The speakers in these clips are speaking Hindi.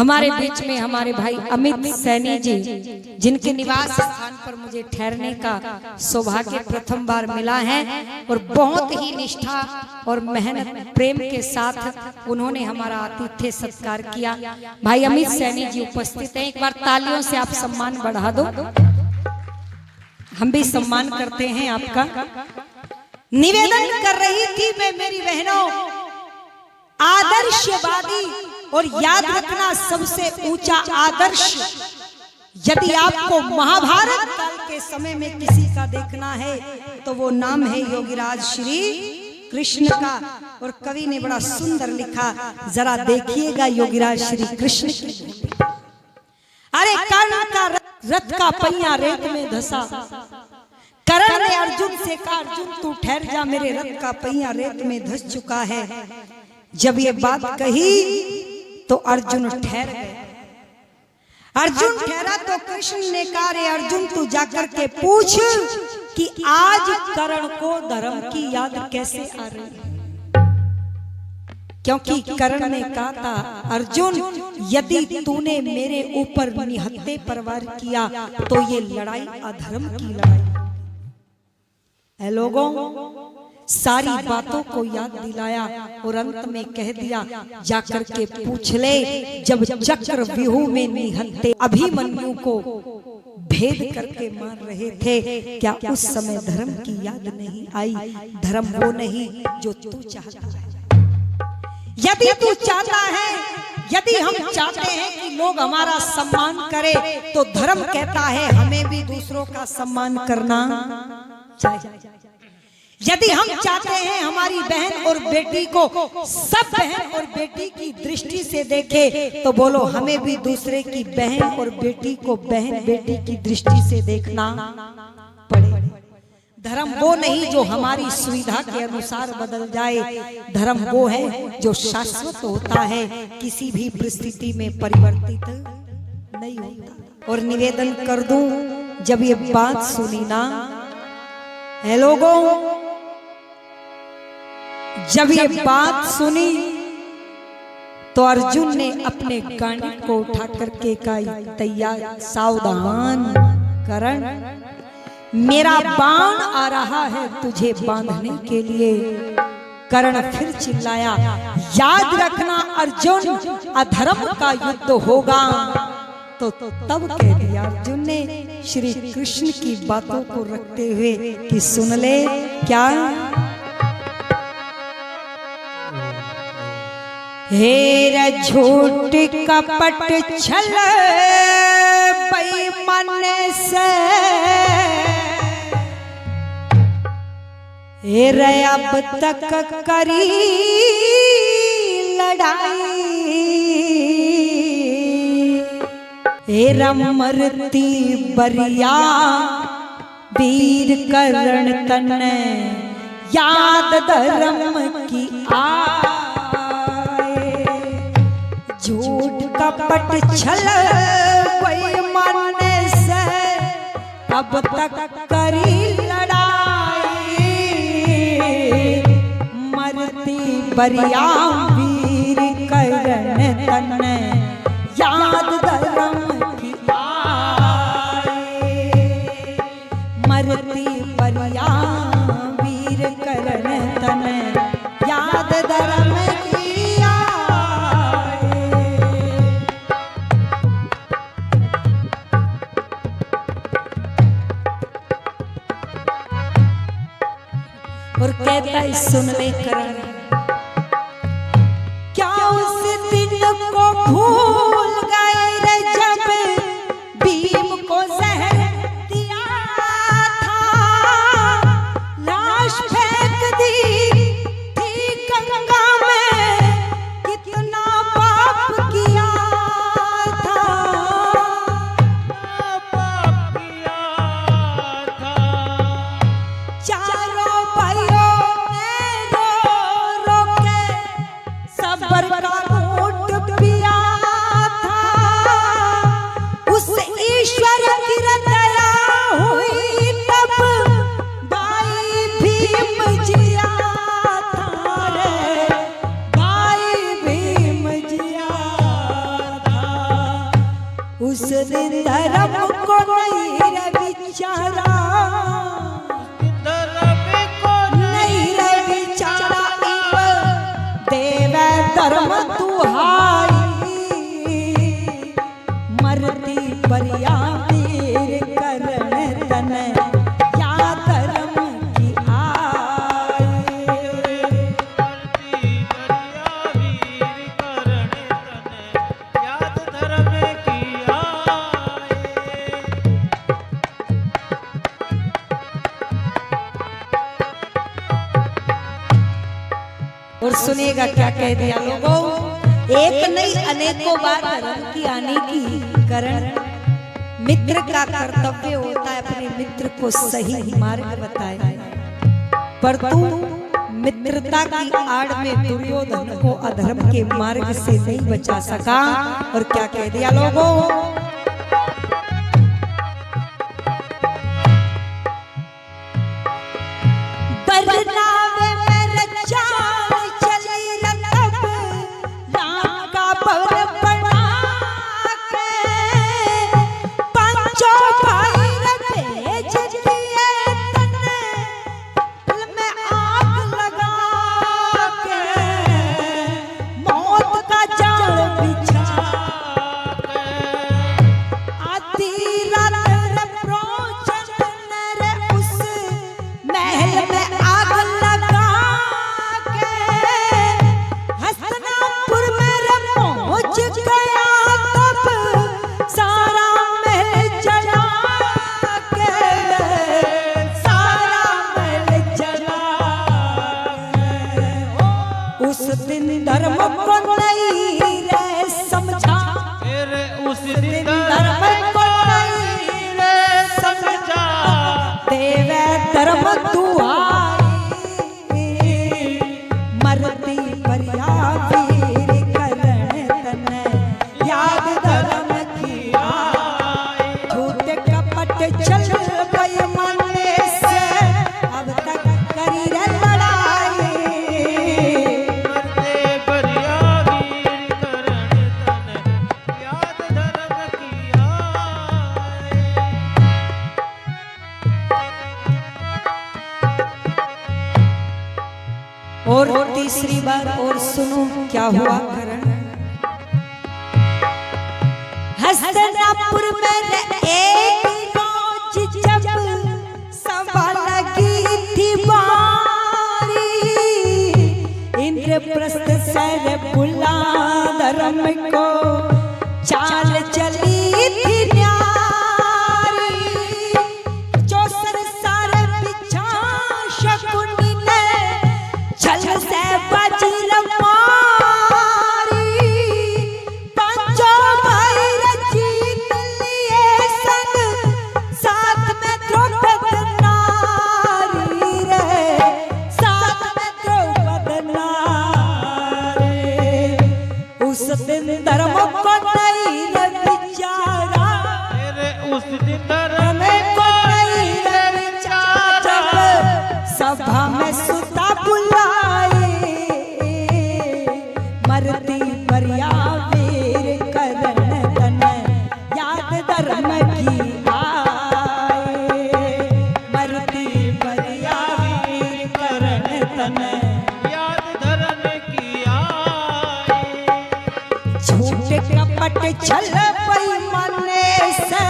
हमारे बीच में हमारे भाई अमित सैनी जी, जिनके निवास स्थान पर मुझे ठहरने का सौभाग्य प्रथम बार मिला है और बहुत ही निष्ठा और मेहनत प्रेम के साथ उन्होंने हमारा आतिथ्य सत्कार किया। भाई अमित सैनी जी उपस्थित हैं, एक बार तालियों से आप सम्मान बढ़ा दो, हम भी सम्मान करते हैं आपका। निवेदन कर रही थी मैं मेरी बहनों, आदर्शवादी और याद रखना सबसे ऊंचा आदर्श, यदि आपको महाभारत काल के समय में किसी का देखना है तो वो नाम है योगीराज श्री कृष्ण का। और कवि ने बड़ा सुंदर लिखा, जरा देखिएगा योगीराज श्री कृष्ण की। अरे कर्ण का रथ का पहिया रेत में धसा, कर्ण ने अर्जुन से कहा अर्जुन तू ठहर जा, मेरे रथ का पहिया रेत में धस चुका है। जब ये बात कही तो अर्जुन ठहर गए। अर्जुन ठहरा तो कृष्ण ने कहा रे अर्जुन तू जाकर के पूछ कि आज कर्ण को धर्म की याद कैसे आ रही है, क्योंकि कर्ण ने कहा था अर्जुन यदि तूने मेरे ऊपर निहत्थे प्रहार किया तो ये लड़ाई अधर्म की लड़ाई है। लोगों सारी बातों को याद दिलाया और अंत में कह दिया जाकर के पूछ ले, जब चक्र व्यूह में निहत्थे अभिमन्यु को भेद करके मार रहे थे, क्या उस समय धर्म की याद नहीं आई? धर्म वो नहीं जो तू चाहता है। यदि तू चाहता है, यदि हम चाहते हैं कि लोग हमारा सम्मान करें, तो धर्म कहता है हमें भी दूसरों का सम्मान करना चाहिए। यदि हम चाहते हैं हमारी बहन और बेटी को सब बहन और बेटी की दृष्टि से देखे, तो बोलो हमें भी दूसरे की बहन और बेटी को बहन बेटी की दृष्टि से देखना पड़े। धर्म वो नहीं जो हमारी सुविधा के अनुसार बदल जाए, धर्म वो है जो शाश्वत होता है, किसी भी परिस्थिति में परिवर्तित नहीं होता। और निवेदन कर दूं, जब ये बात सुनी ना है लोगों, जब ये बात सुनी तो अर्जुन ने अपने गांडी को उठा करके कहा तैयार सावधान कर्ण, मेरा बाण आ रहा है तुझे बांधने के लिए। कर्ण फिर चिल्लाया याद रखना अर्जुन अधर्म का युद्ध होगा। तो तब कह दिया अर्जुन ने श्री कृष्ण की बातों को रखते हुए कि सुन ले क्या, हेर झूठ कपट छल बेईमान से, हेर अब तक करी लड़ाई, हेर मरती बरिया वीर कर्ण तने, याद धर्म की झूठ कपट छल बेईमान से, अब तक करी लड़ाई, मरती बरिया वीर कर्ण तने, याद धर्म की आए, मरती बरिया वीर कर्ण तने, याद धर्म की। और कहता है सुन ले कर्ण, क्या उस दिन को भूल गए रे जब भीम को जहर दिया था, लाश फेंक दी थी गंगा में, कितना पाप किया था, पाप किया था। चारों सबर का घूंट पिया उस दिन धर्म को नहीं रे बिचारा, नहीं रे बिचारा देवे धर्म तुहाई, मरती परिया वीर करण तन या धर्म की आई। और सुनिएगा क्या कह दिया लोगों, एक नहीं अनेकों बार धर्म की आने की कारण मित्र का कर्तव्य होता है अपने मित्र को सही मार्ग बताए, पर तू मित्रता की आड़ में दुर्योधन को अधर्म के मार्ग से नहीं बचा सका। और क्या कह दिया लोगों, धर्म को नहीं रे समझा, उस दिन धर्म को नहीं रे समझा, देवे धर्म तुहाई, मरती परिया वीर करण तन याद धर्म की आई। झूठ कपट चल गई मन से अब तक करी रे लड़ाई, और तीसरी बार और सुनो क्या हुआ करण। हस्तिनापुर में एक रोज जब सभा लगी थी बारी, इंद्रप्रस्थ सर बुला धर्म को चाल चली थी न्यारी, चौसर सारे पिछा शकुनी ने छल से वज्र मारी, पांचों भाई जीत लिए संग, साथ में द्रौपदी नारी रे, साथ में द्रौपदी नारी। उस दिन धर्म को नहीं रे बिचारा, उस दिन धर्म को नहीं रे बिचारा, सभा में सुता बुलाई, मरती परिया वीर करण तन याद धर्म की आई, मरती परिया वीर करण तन याद धर्म की आई। झूठ कपट छल बेईमानी से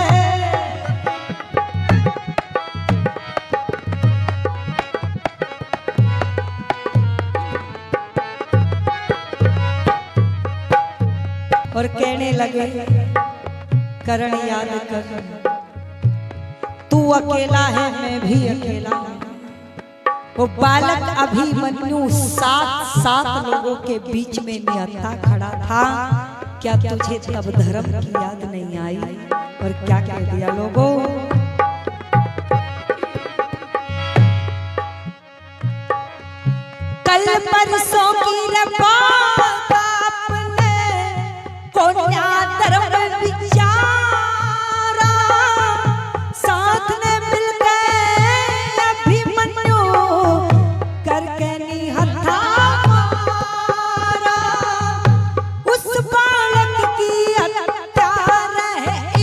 और कहने लगे करण याद कर, तू अकेला है मैं भी अकेला हूं। वो बालक अभिमन्यु 7 लोगों के बीच में निहत्था खड़ा था, क्या तुझे तब धर्म की याद नहीं आई। और क्या कह दिया लोगों, कल परसों की बात आपने कोन्या धर्म विचारा, साथ में मिल गए अभिमन्यु करके निहत्था मारा। उस बालक की हत्या रहे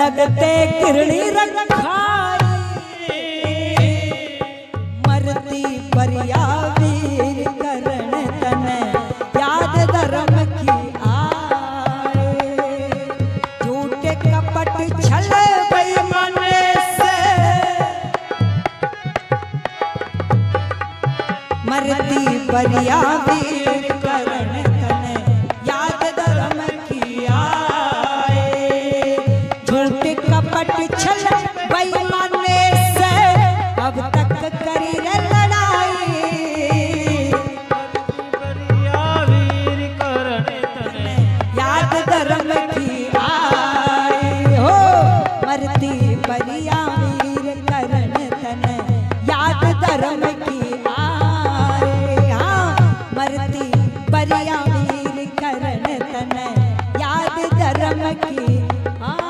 लगते किरणी रखाई मरती परिया वीर करण तन याद धर्म की आए झूठे कपट छल बेईमाने से मरती परिया वीर करण तन याद धर्म की आए झूठे कपट छल बेईमाने से अब तक करी रे लड़ाई याद धर्म की आए हो मरती परिया वीर करण तन याद धर्म की आए हाँ मरती परिया वीर करण तन याद धर्म की आए